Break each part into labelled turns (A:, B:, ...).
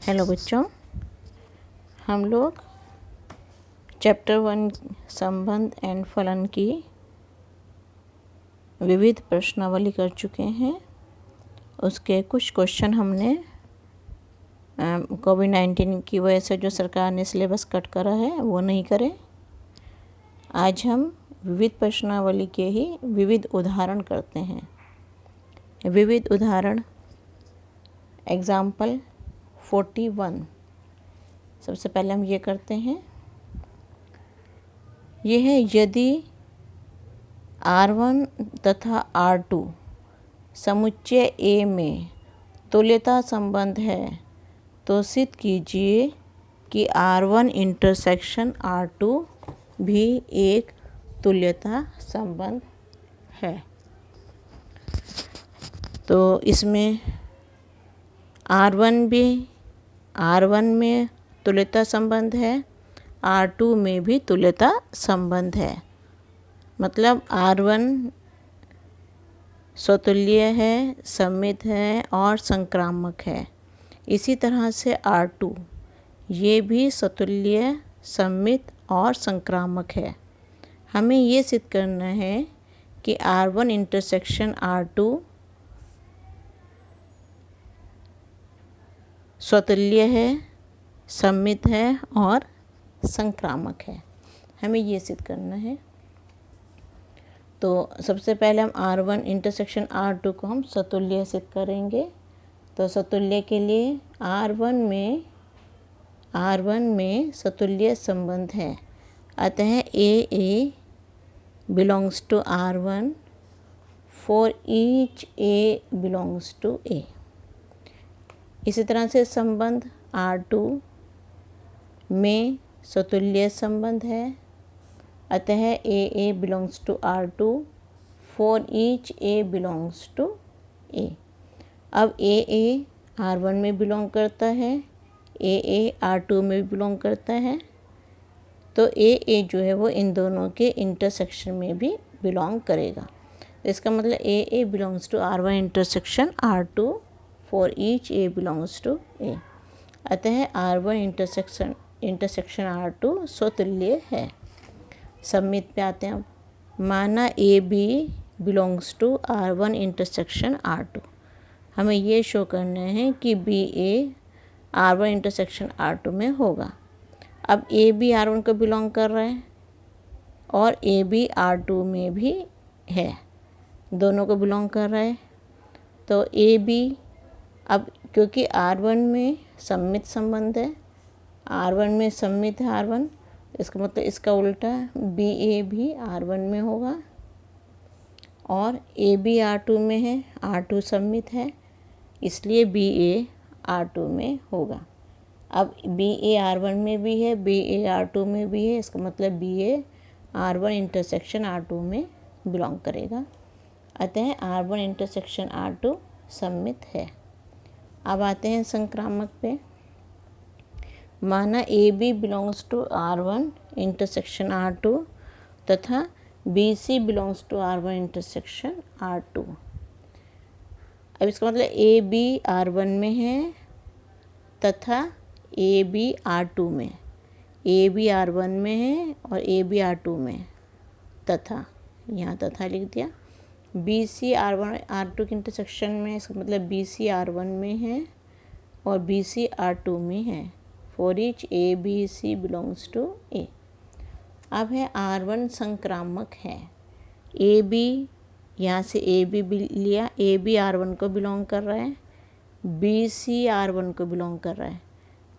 A: Hello बच्चों, हम लोग चैप्टर 1 संबंध एंड फलन की विविध प्रश्नावली कर चुके हैं। उसके कुछ क्वेश्चन हमने कोविड-19 की वजह से जो सरकार ने सिलेबस कट करा है वो नहीं करे। आज हम विविध प्रश्नावली के ही विविध उदाहरण करते हैं। विविध उदाहरण एग्जाम्पल 41। सबसे पहले हम ये करते हैं, यह है यदि R1 तथा R2 समुच्चय A में तुल्यता संबंध है तो सिद्ध कीजिए कि R1 इंटरसेक्शन R2 भी एक तुल्यता संबंध है। तो इसमें R1 में तुल्यता संबंध है, R2 में भी तुल्यता संबंध है। मतलब R1 स्वतुल्य है, सममित है और संक्रामक है। इसी तरह से R2 ये भी स्वतुल्य, सममित और संक्रामक है। हमें ये सिद्ध करना है कि R1 इंटरसेक्शन R2 स्वतुल्य है, सममित है और संक्रामक है। हमें ये सिद्ध करना है। तो सबसे पहले हम R1 इंटरसेक्शन R2 को हम स्वतुल्य सिद्ध करेंगे। तो स्वतुल्य के लिए R1 में स्वतुल्य संबंध है, अतः AA belongs to R1 for each A belongs to A। इसी तरह से संबंध R2 में स्वतुल्य संबंध है, अतः AA belongs to R2 for each A belongs to A। अब AA R1 में बिलोंग करता है, AA R2 में भी बिलोंग करता है, तो AA जो है वो इन दोनों के इंटरसेक्शन में भी बिलोंग करेगा। इसका मतलब AA belongs to R1 intersection R2 for each A belongs to A। अतः R1 इंटरसेक्शन R2 स्वतुल्य है। सममित पे आते हैं। माना AB belongs to R1 intersection R2। हमें ये शो करना है कि BA R1 इंटरसेक्शन R2 में होगा। अब AB R1 को बिलोंग कर रहा है और AB R2 में भी है, दोनों को बिलोंग कर रहा है। तो AB, अब क्योंकि R1 में सममित संबंध है, R1 में सममित है R1, इसका मतलब इसका उल्टा BA भी R1 में होगा और AB R2 में है, R2 सममित है, इसलिए BA R2 में होगा। अब BA R1 में भी है, BA R2 में भी है, इसका मतलब BA R1 इंटरसेक्शन R2 में बिलोंग करेगा। अतः R1 इंटरसेक्शन R2 सममित है। अब आते हैं संक्रामक पे। माना AB belongs to R1 intersection R2 तथा BC belongs to R1 intersection R2। अब इसका मतलब AB R1 में है तथा AB R2 में, AB R1 में है और AB R2 में, तथा यहाँ तथा लिख दिया। BC R1 R2 के इंटरसेक्शन में, इसका मतलब BC R1 में है और BC R2 में है। For each A B C belongs to A। अब है R1 संक्रामक है। AB, यहाँ से AB लिया, AB R1 को बिलोंग कर रहा है, BC R1 को बिलोंग कर रहा है।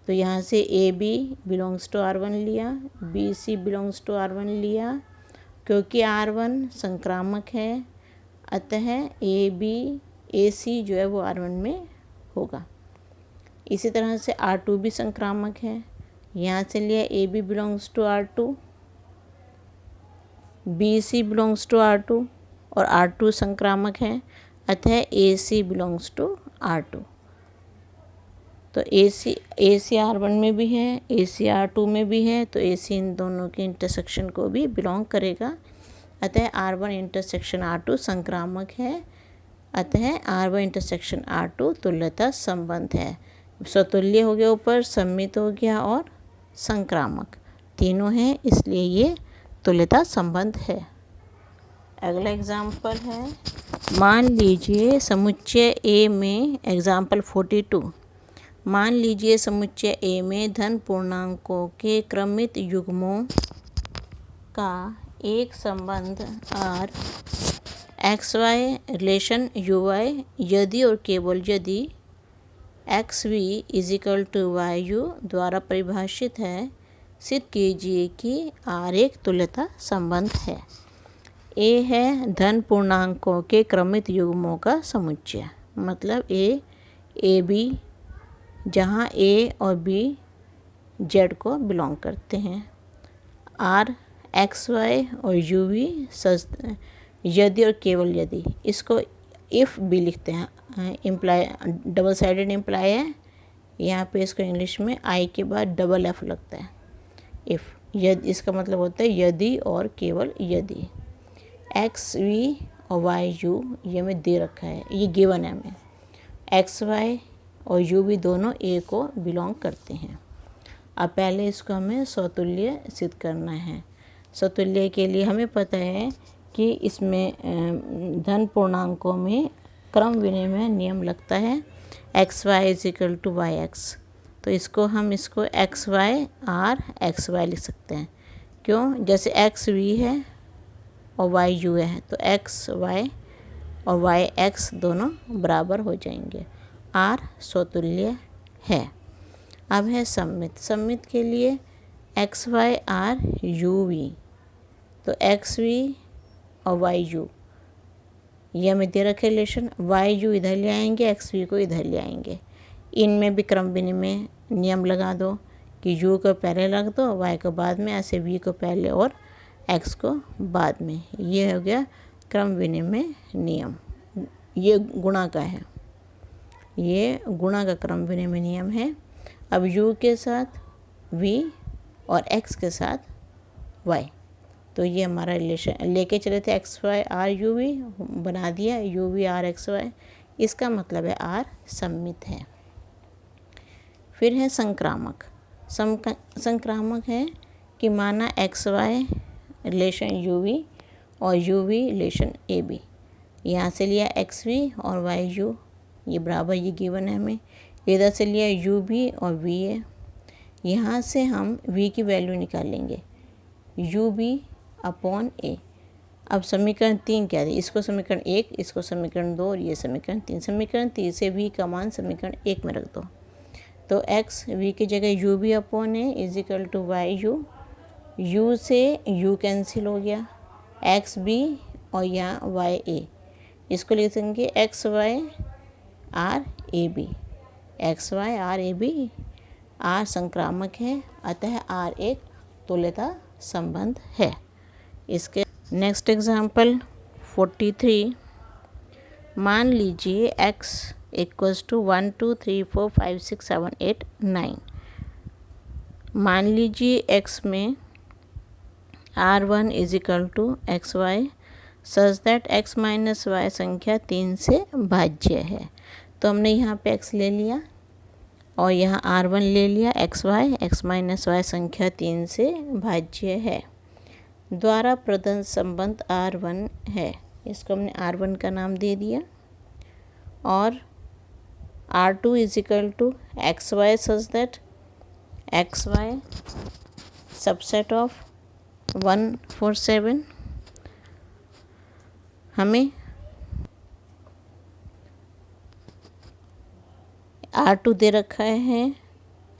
A: तो यहाँ से AB belongs to R1 लिया, BC belongs to R1 लिया। क्योंकि R1 संक्रामक है, अतः AC जो है वो R1 में होगा। इसी तरह से R2 भी संक्रामक है। यहाँ से लिया AB belongs to R2, BC belongs to R2 और R2 संक्रामक है, अतः AC belongs to R2। तो AC R1 में भी है, AC R2 में भी है, तो AC इन दोनों के इंटरसेक्शन को भी बिलोंग करेगा। अतः R1 इंटरसेक्शन R2 संक्रामक है, अतः R1 इंटरसेक्शन R2 तुल्यता संबंध है। स्वतुल्य हो गया ऊपर, सम्मित हो गया और संक्रामक, तीनों हैं, इसलिए ये तुल्यता संबंध है। अगला एग्जाम्पल है, मान लीजिए समुच्चय ए में, एग्जाम्पल 42, मान लीजिए समुच्चय ए में धन पूर्णांकों के क्रमित युग्मों का एक संबंध R x y relation u y यदि और केवल यदि x v is equal to y u द्वारा परिभाषित है, सिद्ध कीजिए कि आर एक तुल्यता संबंध है। ए है धन पूर्णांकों के क्रमित युग्मों का समुच्चय, मतलब ए बी, जहाँ ए और बी जेड को बिलोंग करते हैं। आर एक्स वाई और यू वी यदि और केवल यदि, इसको इफ़ भी लिखते हैं, इम्प्लाई डबल साइडेड इम्प्लाई है, यहाँ पे इसको इंग्लिश में आई के बाद डबल एफ लगता है, इफ़, यदि, इसका मतलब होता है यदि और केवल यदि। एक्स वी और वाई यू ये हमें दे रखा है, ये गिवन है हमें, एक्स वाई और यू भी दोनों ए को बिलोंग करते हैं। अब पहले इसको हमें स्वतुल्य सिद्ध करना है। स्वतुल्य के लिए हमें पता है कि इसमें धन पूर्णांकों में क्रम विनिमय नियम लगता है, x y is equal to y x, तो इसको x y R x y लिख सकते हैं। क्यों? जैसे एक्स वी है और वाई यू है, तो एक्स वाई और वाई एक्स दोनों बराबर हो जाएंगे, आर स्वतुल्य है। अब है सम्मित। सम्मित के लिए x y R u v, तो एक्स वी और वाई यू ये हमें दे रखे रिलेशन, वाई यू इधर ले आएंगे, एक्स वी को इधर ले आएंगे, इनमें भी क्रम विनिमय नियम लगा दो कि यू को पहले रख दो, वाई को बाद में, ऐसे वी को पहले और एक्स को बाद में, ये हो गया क्रम विनिमय नियम। ये गुणा का है, ये गुणा का क्रम विनिमय नियम है। अब u के साथ v और x के साथ y, तो ये हमारा रिलेशन लेके चले थे, x y R u v बना दिया, u v R x y, इसका मतलब है आर सम्मित है। फिर है संक्रामक। संक्रामक है कि माना x y relation u v और u v relation a b, यहाँ से लिया एक्स वी और वाई यू, ये बराबर, ये गिवन है हमें, इधर से लिया यू बी और वी है, यहाँ से हम वी की वैल्यू निकालेंगे, यू बी अपॉन ए। अब समीकरण 3 क्या है, इसको समीकरण 1, इसको समीकरण 2 और ये समीकरण 3। समीकरण 3 से वी का मान समीकरण 1 में रख दो, तो एक्स वी की जगह u b upon a is equal to y u, u से यू कैंसिल हो गया, एक्स बी और यहाँ वाई ए, इसको लिख देंगे x y R a b, x y R a b, R संक्रामक है, अतः आर एक तुल्यता संबंध है। इसके नेक्स्ट एग्जाम्पल 43, मान लीजिए x इक्वल्स टू 1 2 3 4 5 6 7 8 9। मान लीजिए x में r1 is equal to x y such that x minus y संख्या 3 से भाज्य है। तो हमने यहाँ पे x ले लिया और यहाँ r1 ले लिया, x माइनस वाई संख्या 3 से भाज्य है, द्वारा प्रदत्त संबंध r1 है, इसको हमने r1 का नाम दे दिया, और r2 is equal to x y such that x y subset of 1 4 7, हमें R2 दे रखा है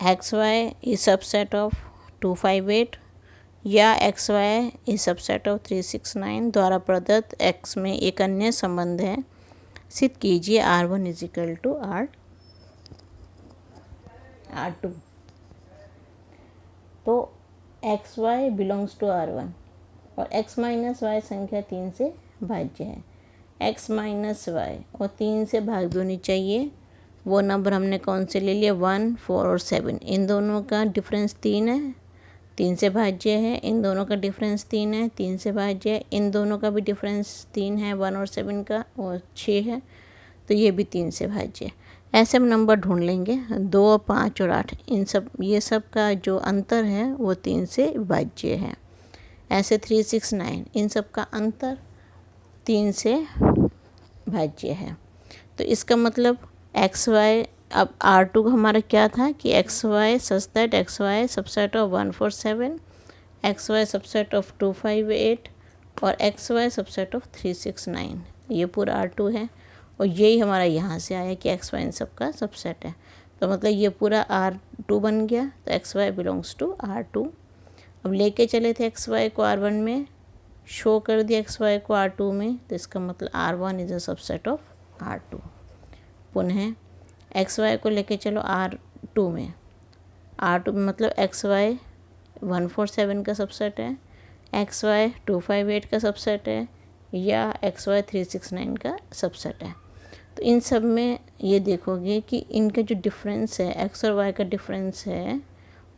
A: x y is subset of 2 5 8 या x y is subset of 3 6 9, द्वारा प्रदत्त x में एक अन्य संबंध है, सिद्ध कीजिए R1 is equal to R2। तो x Y belongs to R1 और x माइनस वाई संख्या 3 से भाज्य है, x माइनस वाई और 3 से भाग भी होनी चाहिए, वो नंबर हमने कौन से ले लिए, 1 4 और 7, इन दोनों का डिफरेंस 3 है, 3 से भाज्य है, इन दोनों का डिफरेंस 3 है, 3 से भाज्य है, इन दोनों का भी डिफरेंस 3 है, 1 और 7 का, और 6 है, तो ये भी 3 से भाज्य है। ऐसे हम नंबर ढूंढ लेंगे 2, 5 और 8, ये सब का जो अंतर है वो 3 से विभाज्य है। ऐसे 3, 6, 9 इन सब का अंतर 3 से भाज्य है। तो इसका मतलब एक्स वाई, अब R2 हमारा क्या था कि x y such that x y subset of 1, 4, 7, x y subset of 2, 5, 8 और एक्स वाई सबसेट ऑफ 3, 6, 9, ये पूरा R2 है। और यही हमारा यहाँ से आया कि एक्स वाई इन सब का सबसेट है। तो मतलब ये पूरा R2 बन गया। तो x Y belongs to R2। अब लेके चले थे एक्स वाई को R1 में, शो कर दिया एक्स वाई को R2 में, तो इसका मतलब R1 is a subset of R2। पुनः एक्स वाई को लेके चलो R2 में, R2 में मतलब एक्स वाई 1, 4, 7 का सबसेट है, एक्स वाई 2, 5, 8 का सबसेट है, या एक्स वाई 3, 6, 9 का सबसेट है। तो इन सब में ये देखोगे कि इनका जो डिफरेंस है, एक्स और वाई का डिफरेंस है,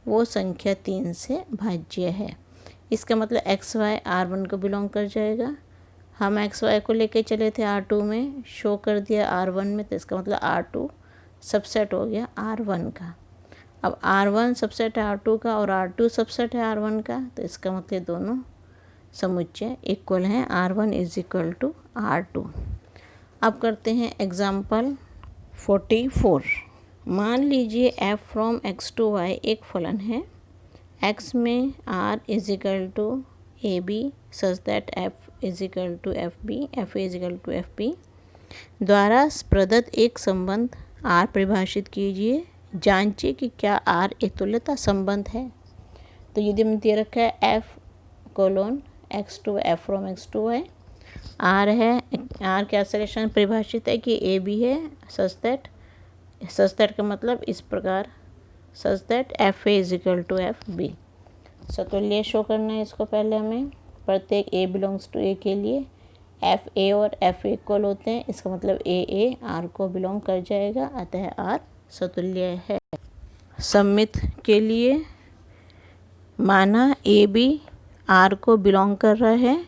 A: वो संख्या 3 से भाज्य है। इसका मतलब एक्स वाई R1 को बिलोंग कर जाएगा। हम एक्स वाई को लेके चले थे R2 में, शो कर दिया R1 में, तो इसका मतलब R2 सबसेट हो गया R1 का। अब R1 सबसेट है R2 का और R2 सबसेट है R1 का, तो इसका मतलब दोनों समुच्चय इक्वल हैं, R1 is equal to R2। अब करते हैं एग्जाम्पल 44। मान लीजिए f from x to y एक फलन है। x में r is equal to a b such that f is equal to f b, f is equal to f b द्वारा प्रदत्त एक संबंध r परिभाषित कीजिए। जांचिए कि क्या r एक तुल्यता संबंध है। तो यदि हमने दे रखा है f colon x to f from x to y, r है, r क्या सलेशन परिभाषित है कि ए बी है, सच दैट का मतलब इस प्रकार, such that f a is equal to f b. सतुल्य शो करना है इसको। पहले हमें प्रत्येक ए बिलोंग्स टू ए के लिए एफ ए और एफ ए इक्वल होते हैं, इसका मतलब ए आर को बिलोंग कर जाएगा, अतः आर सतुल्य है। सममित के लिए माना ए बी आर को बिलोंग कर रहा है,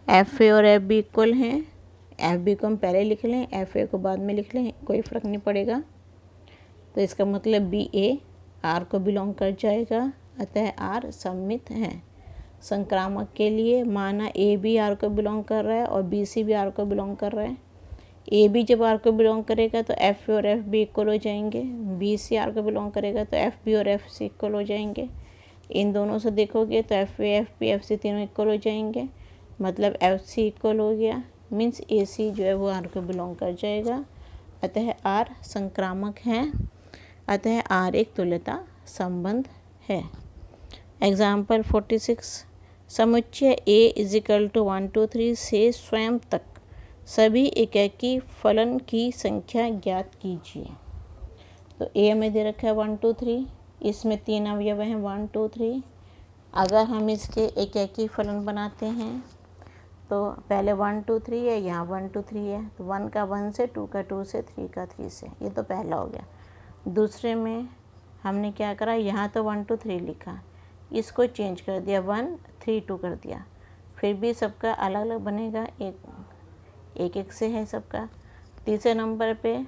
A: एफ ए और एफ बी इक्वल हैं। एफ बी को हम पहले लिख लें, एफ ए को बाद में लिख लें, कोई फ़र्क नहीं पड़ेगा। तो इसका मतलब बी ए आर को बिलोंग कर जाएगा, अतः आर सममित है। संक्रामक के लिए माना ए बी आर को बिलोंग कर रहा है और बी सी भी आर को बिलोंग कर रहा है। ए बी जब आर को बिलोंग करेगा तो एफ ए और एफ बी इक्वल हो जाएंगे, बी सी आर को बिलोंग करेगा तो एफ बी और एफ सी इक्वल हो जाएंगे। इन दोनों से देखोगे तो f a f b f c तीनों इक्वल हो जाएंगे, मतलब एफ सी इक्वल हो गया, मीन्स ए सी जो है वो आर को बिलोंग कर जाएगा, अतः आर संक्रामक है, अतः आर एक तुल्यता संबंध है। एग्जाम्पल 46। समुच्चय ए इज इक्वल टू 1, 2, 3 से स्वयं तक सभी एकेकी फलन की संख्या ज्ञात कीजिए। तो ए में दे रखा है 1, 2, 3, इसमें 3 अवयव हैं 1, 2, 3। अगर हम इसके एकेकी फलन बनाते हैं तो पहले 1, 2, 3 है, यहाँ 1, 2, 3 है, तो 1 का 1 से, 2 का 2 से, 3 का 3 से, ये तो पहला हो गया। दूसरे में हमने क्या करा, यहाँ तो 1, 2, 3 लिखा, इसको चेंज कर दिया 1, 3, 2 कर दिया, फिर भी सबका अलग अलग बनेगा, एक से है सबका। तीसरे नंबर पे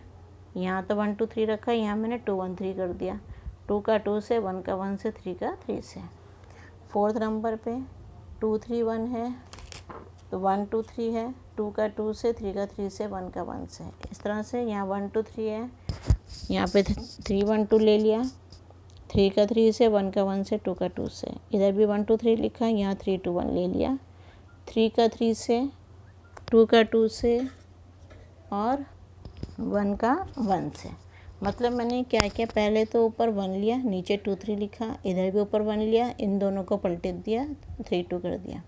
A: यहाँ तो 1, 2, 3 रखा, यहाँ मैंने 2, 1, 3 कर दिया, 2 का 2 से, 1 का 1 से, 3 का 3 से। फोर्थ नंबर पे 2, 3, 1 है, तो 1, 2, 3 है, 2 का 2 से, 3 का 3 से, 1 का 1 से। इस तरह से यहाँ 1, 2, 3 है, यहाँ पे 3, 1, 2 ले लिया, 3 का 3 से, 1 का 1 से, 2 का 2 से। इधर भी 1, 2, 3 लिखा, यहाँ 3, 2, 1 ले लिया, 3 का 3 से, 2 का 2 से और 1 का 1 से। मतलब मैंने क्या किया, पहले तो ऊपर 1 लिया, नीचे 2, 3 लिखा, इधर भी ऊपर 1 लिया, इन दोनों को पलट दिया, 3, 2 कर दिया।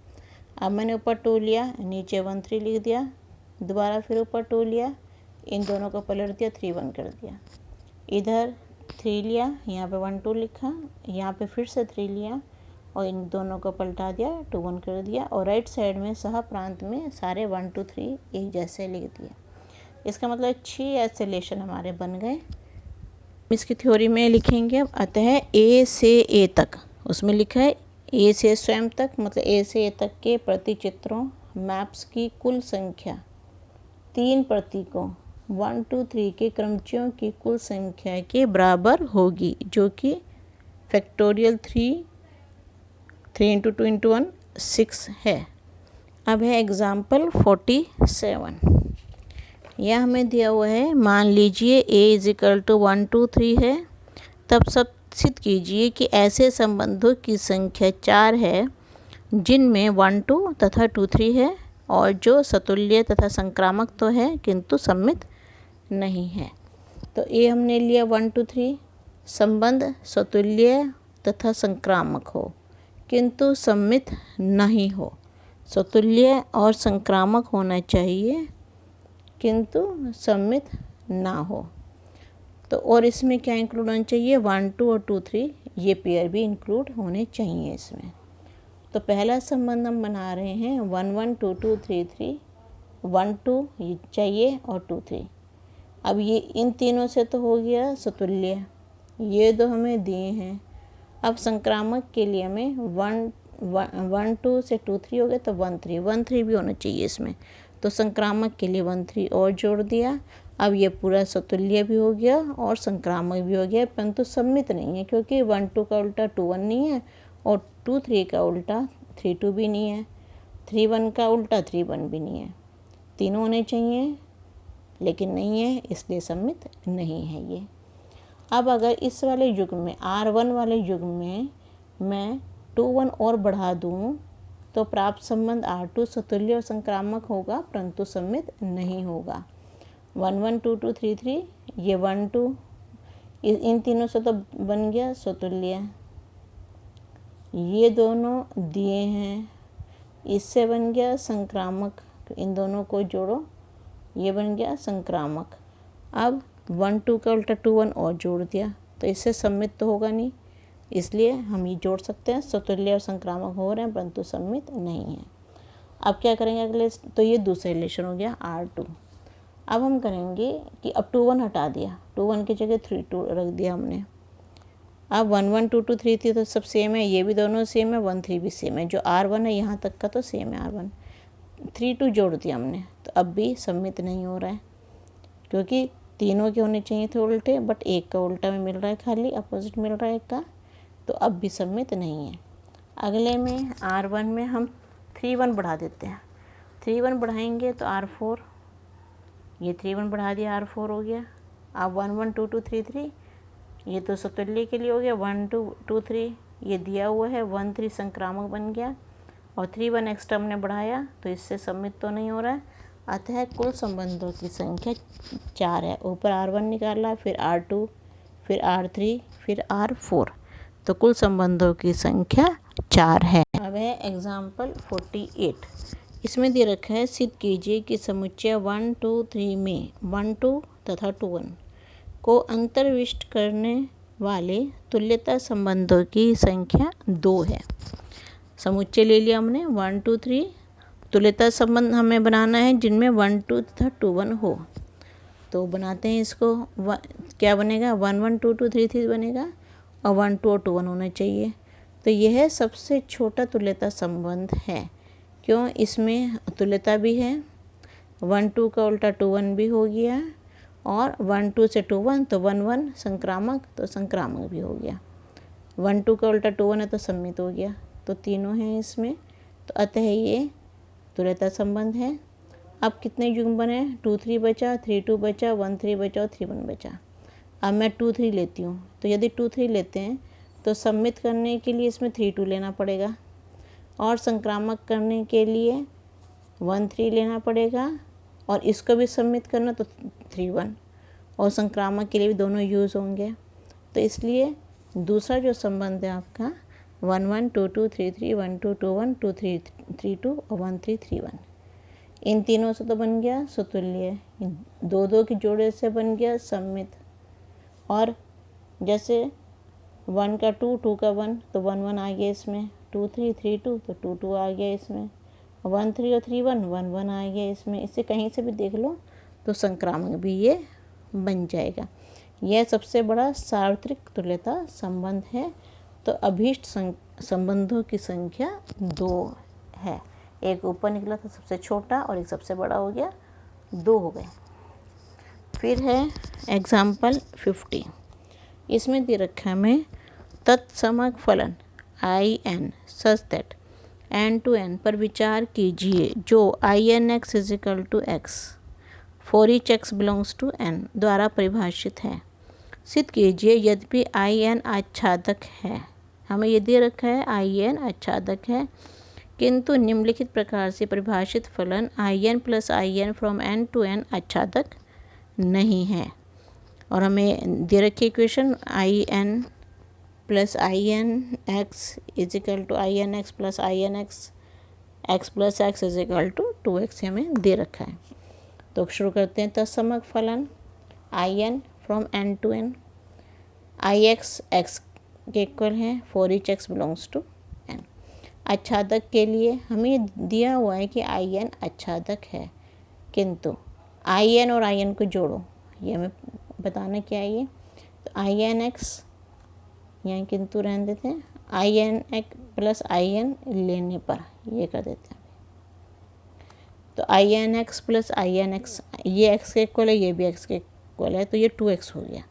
A: अब मैंने ऊपर 2 लिया, नीचे 1, 3 लिख दिया, दोबारा फिर ऊपर 2 लिया, इन दोनों को पलट दिया, 3, 1 कर दिया। इधर 3 लिया, यहाँ पे 1, 2 लिखा, यहाँ पे फिर से 3 लिया और इन दोनों को पलटा दिया, 2, 1 कर दिया, और राइट साइड में सह प्रांत में सारे 1, 2, 3 एक जैसे लिख दिया। इसका मतलब 6 ऐसे रिलेशन हमारे बन गए। इसकी थ्योरी में लिखेंगे, अतः ए से ए तक, उसमें लिखा है ए से स्वयं तक, मतलब ए से ए तक के प्रतिचित्रों मैप्स की कुल संख्या 3 प्रतीकों 1 2 3 के क्रमचियों की कुल संख्या के बराबर होगी, जो कि फैक्टोरियल 3 × 2 × 1 6 है। अब है एग्जाम्पल 47। यह हमें दिया हुआ है, मान लीजिए a = 1 2 3 है। तब सिद्ध कीजिए कि ऐसे संबंधों की संख्या 4 है जिनमें 1 2 तथा 2 3 है और जो सतुल्य तथा संक्रामक तो है किंतु सममित नहीं है। तो ए हमने लिया 1 2 3, संबंध सतुल्य तथा संक्रामक हो किंतु सममित नहीं हो। सतुल्य और संक्रामक होना चाहिए किंतु सममित ना हो। तो और इसमें क्या इंक्लूड होना चाहिए, 1 2 और 2 3 ये पेयर भी इंक्लूड होने चाहिए इसमें। तो पहला संबंध हम बना रहे हैं 1 1 2 2 3 3, 1 2 ये चाहिए और 2 3। अब ये इन तीनों से तो हो गया सतुल्य, ये दो हमें दिए हैं। अब संक्रामक के लिए हमें 1 2 से 2 3 हो गया तो 1 3 भी होना चाहिए इसमें। तो संक्रामक के लिए 1 3 और जोड़ दिया। अब ये पूरा सतुल्य भी हो गया और संक्रामक भी हो गया, परंतु सममित नहीं है क्योंकि 1 2 का उल्टा 2 1 नहीं है और 2 3 का उल्टा 3 2 भी नहीं है, 3 1 का उल्टा 3 1 भी नहीं है। तीनों होने चाहिए लेकिन नहीं है, इसलिए सममित नहीं है ये। अब अगर इस वाले युग में R1 वाले युग में मैं 2 1 और बढ़ा दूं तो प्राप्त संबंध R2 सतुल्य और संक्रामक होगा परंतु सममित नहीं होगा। 1 1 2 2 3 3 ये 1 2 इन तीनों से तो बन गया सतुल्य, ये दोनों दिए हैं, इससे बन गया संक्रामक, इन दोनों को जोड़ो ये बन गया संक्रामक। अब 1 2 का उल्टा 2 1 और जोड़ दिया तो इससे सममित तो होगा नहीं, इसलिए हम ये जोड़ सकते हैं, सतुल्य और संक्रामक हो रहे हैं परंतु सममित नहीं है। अब क्या करेंगे अगले, तो ये दूसरा रिलेशन हो गया R2। अब हम करेंगे कि अब 2 1 हटा दिया, 2 1 की जगह 3 2 रख दिया हमने। अब 1 1 2 2 3 3 तो सब सेम है, ये भी दोनों सेम है, 1 3 भी सेम है, जो R1 है यहाँ तक का तो सेम है R1। 3 2 जोड़ दिया हमने तो अब भी सममित नहीं हो रहा है क्योंकि तीनों के होने चाहिए थे उल्टे, बट एक का उल्टा में मिल रहा है, खाली अपोजिट मिल रहा है एक का, तो अब भी सममित नहीं है। अगले में R1 में हम 3 1 बढ़ा देते हैं, 3 1 बढ़ाएंगे तो R4, ये 3 1 बढ़ा दिया R4 हो गया। अब 1 1 2 2 3 3 ये तो सतुल्य के लिए हो गया, 1 2 2 3 ये दिया हुआ है, 1 3 संक्रामक बन गया और 3 1 एक्स्ट्रा हमने बढ़ाया तो इससे सममित तो नहीं हो रहा है। अतः कुल संबंधों की संख्या 4 है। ऊपर R1 निकाला, फिर R2, फिर R3, फिर R4, तो कुल संबंधों की संख्या 4 है। अब है एग्जाम्पल 48। इसमें दे रखा है, सिद्ध कीजिए कि समुच्चय 1 2 3 में 1 2 तथा 2 1 को अंतर्विष्ट करने वाले तुल्यता संबंधों की संख्या 2 है। समुच्चय ले लिया हमने 1 2 3, तुल्यता संबंध हमें बनाना है जिनमें 1 2 तथा 2 1 हो। तो बनाते हैं इसको, क्या बनेगा, 1 1 2 2 3 3 बनेगा और 1 2 और 2 1 होना चाहिए। तो यह सबसे छोटा तुल्यता संबंध है, क्यों, इसमें तुल्यता भी है, 1 2 का उल्टा 2 1 भी हो गया और 1 2 से 2 1 तो 1 1 संक्रामक, तो संक्रामक भी हो गया। 1 2 का उल्टा 2 1 है तो सममित हो गया, तो तीनों हैं इसमें, तो अतः ये तुल्यता संबंध है। अब कितने युग्म बने, 2 3 बचा, 3 2 बचा, 1 3 बचा और 3 1 बचा। अब मैं 2 3 लेती हूँ, तो यदि 2 3 लेते हैं तो सममित करने के लिए इसमें 3 2 लेना पड़ेगा और संक्रामक करने के लिए 1 3 लेना पड़ेगा और इसको भी सममित करना तो 3 1, और संक्रामक के लिए भी दोनों यूज़ होंगे। तो इसलिए दूसरा जो संबंध है आपका 1 1 2 2 3 3, 1 2 2 1 2 3 3 2 और 1 3 3 1, इन तीनों से तो बन गया सतुल्य, दो दो के जोड़े से बन गया सममित। और जैसे 1 का 2 2 का 1 तो 1 1 आ गया इसमें, 2 3 3 2 तो 2 2 आ गया इसमें, 1 3 और 3 1 1 1 आ गया इसमें। इसे कहीं से भी देख लो तो संक्रामक भी ये बन जाएगा। यह सबसे बड़ा सार्वत्रिक तुल्यता संबंध है। तो अभीष्ट संबंधों की संख्या 2 है, एक ऊपर निकला था सबसे छोटा और एक सबसे बड़ा हो गया, 2 हो गए। फिर है एग्जाम्पल 50। इसमें दे रखा है हमें तत्समक फलन IN such that n to n पर विचार कीजिए जो INX is equal to x for each x belongs to n द्वारा परिभाषित है। सिद्ध कीजिए यद्यपि IN आच्छादक है, हमें ये दे रखा है IN आच्छादक है, किंतु निम्नलिखित प्रकार से परिभाषित फलन IN plus IN from n to n आच्छादक नहीं है। और हमें दे रखी equation IN plus INX is equal to INX plus INX x plus x is equal to 2x हमें दे रखा है। तो शुरू करते हैं। तत्समक फलन IN from n to n IX x के इक्वल है for each x belongs to n। आच्छादक के लिए हमें दिया हुआ है कि IN आच्छादक है, किंतु IN और IN को जोड़ो, ये हमें बताना क्या है। ये तो INX यहाँ किंतु रहने देते हैं, INX प्लस IN लेने पर ये कर देते हैं। तो INX प्लस INX ये x के इक्वल है, ये भी x के इक्वल है, तो ये 2x हो गया।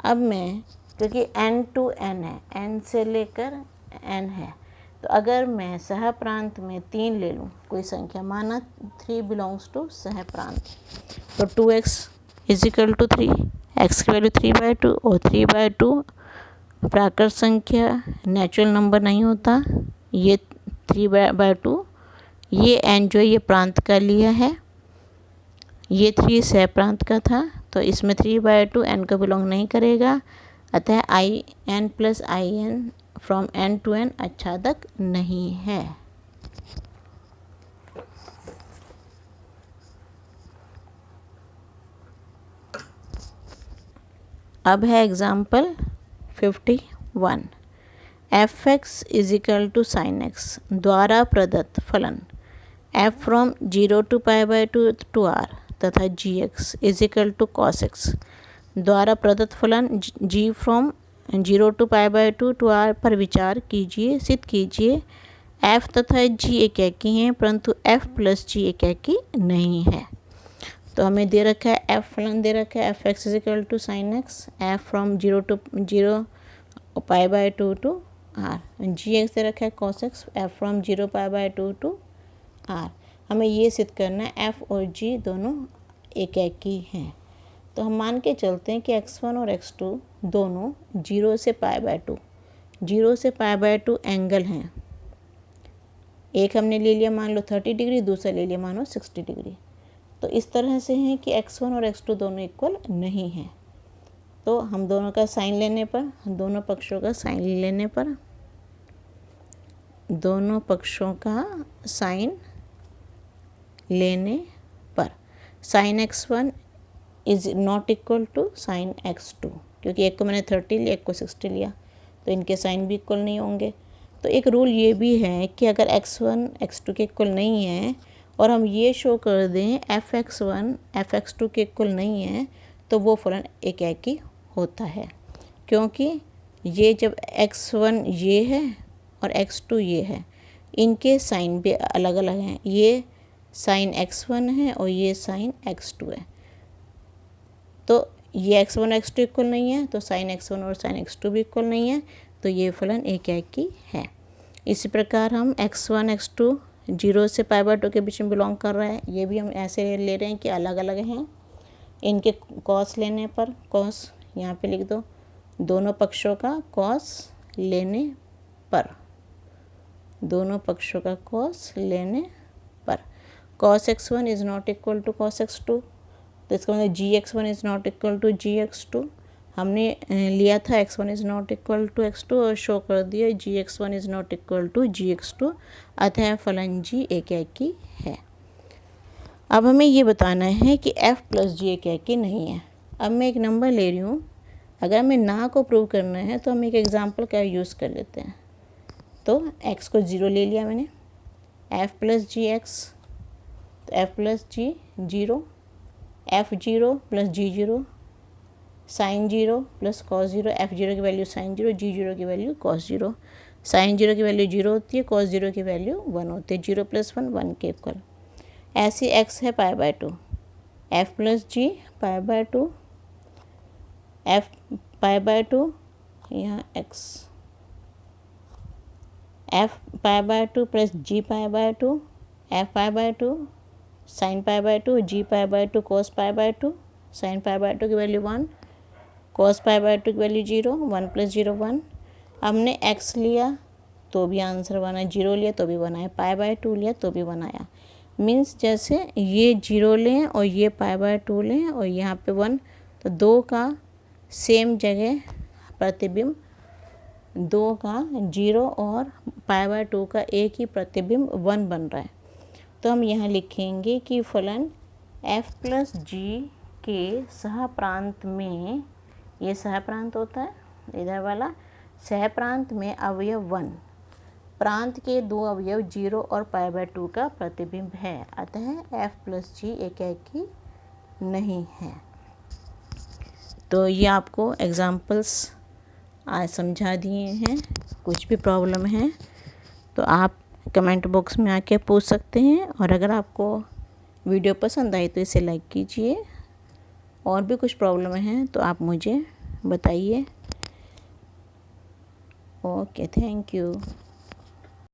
A: अब मैं क्योंकि n टू n है, n से लेकर n है, तो अगर मैं सह प्रांत में 3 ले लूँ कोई संख्या, माना 3 बिलोंग्स टू सह प्रांत, तो 2x इजिकल टू 3, x की वैल्यू 3/2 और 3/2 प्राकृत संख्या नेचुरल नंबर नहीं होता, ये 3/2, ये n जो ये प्रांत का लिया है, ये 3 सह प्रांत का था, तो इसमें 3/2 n को बिलोंग नहीं करेगा, अतः IN plus IN from n to n आच्छादक नहीं है। अब है example 51। fx is equal to sin x द्वारा प्रदत्त फलन f from 0 to π/2 to r तथा gx is equal to cos x द्वारा प्रदत्त फलन g from 0 to π/2 to r पर विचार कीजिए। सिद्ध कीजिए f तथा g एकाकी हैं, परंतु f प्लस g एकाकी नहीं है। तो हमें दे रखा है f फलन दे रखा है fx is equal to sin x, f from 0 to 0 π/2 to r, gx दे रखा है cos x, f from 0 π/2 to r। हमें ये सिद्ध करना है f और g दोनों एकाकी हैं। तो हम मान के चलते हैं कि x1 और x2 दोनों 0 से π/2, 0 से π/2 एंगल हैं। एक हमने ले लिया मान लो 30 डिग्री, दूसरा ले लिया मानो 60 डिग्री। तो इस तरह से हैं कि x1 और x2 दोनों इक्वल नहीं हैं। तो हम दोनों का साइन लेने पर, दोनों पक्षों का साइन लेने पर, दोनों पक्षों का साइन लेने पर sine x1 is not equal to sine x2, क्योंकि एक को मैंने 30 लिया, एक को 60 लिया, तो इनके साइन भी इक्वल नहीं होंगे। तो एक रूल ये भी है कि अगर x1 x2 के इक्वल नहीं है और हम ये शो कर दें fx1 fx2 के इक्वल नहीं है, तो वो फलन एकाकी होता है, क्योंकि ये जब x1 ये है और x2 ये है, इनके साइन भी अलग अलग हैं। ये साइन x1 है और ये साइन x2 है, तो ये x1 x2 इक्वल नहीं है, तो साइन x1 और साइन x2 भी इक्वल नहीं है, तो ये फलन एकाकी है। इसी प्रकार हम x1 x2 0 से π/2 के बीच में बिलोंग कर रहा है, ये भी हम ऐसे ले रहे हैं कि अलग अलग हैं। इनके कॉस लेने पर, कॉस यहाँ पे लिख दो, दोनों पक्षों का कॉस लेने पर, दोनों पक्षों का कॉस लेने पर cos x1 is not equal to cos x2, तो इसका मतलब gx1 is not equal to gx2। हमने लिया था x1 is not equal to x2 और शो कर दिया gx1 is not equal to gx2, अतः फलन g एकाकी है। अब हमें ये बताना है कि f प्लस g एकाकी नहीं है। अब मैं एक नंबर ले रही हूँ, अगर हमें ना को प्रूव करना है तो हम एक एग्जांपल का यूज़ कर लेते हैं। तो x को 0 ले लिया मैंने, f प्लस जी एक्स, तो f plus g 0, f0 plus g0 sine 0 plus cos 0, f0 की वैल्यू साइन 0, g0 की वैल्यू कॉस 0। साइन 0 की वैल्यू 0 होती है, कॉस 0 की वैल्यू 1 होती है, 0 + 1 1 के इक्वल। ऐसे x है π/2, f plus g pi by two, f pi by two, यहाँ x, f pi by two plus g pi by two, f pi by two sine pi by two, g pi by two cos pi by two, sine pi by two की value 1, cos pi by two की value 0, 1 plus 0 1। हमने x लिया तो भी answer 1 है, 0 लिया तो भी 1 आया, पाई बाय टू लिया तो भी 1 आया। मीन्स जैसे ये 0 लें और ये पाई बाय टू लें और यहाँ पे 1, तो दो का सेम जगह प्रतिबिंब, दो का 0 और पाई बाय टू का एक ही प्रतिबिंब 1 बन रहा है। तो हम यहाँ लिखेंगे कि फलन f प्लस जी के सहप्रांत में, ये सहप्रांत होता है इधर वाला, सहप्रांत में अवयव 1, प्रांत के दो अवयव 0 और पाई बाय टू का प्रतिबिंब है, अतः f प्लस जी एकाकी नहीं है। तो ये आपको एग्जाम्पल्स आज समझा दिए हैं। कुछ भी प्रॉब्लम है तो आप कमेंट बॉक्स में आके पूछ सकते हैं, और अगर आपको वीडियो पसंद आई तो इसे लाइक कीजिए। और भी कुछ प्रॉब्लम है तो आप मुझे बताइए। Okay, thank you.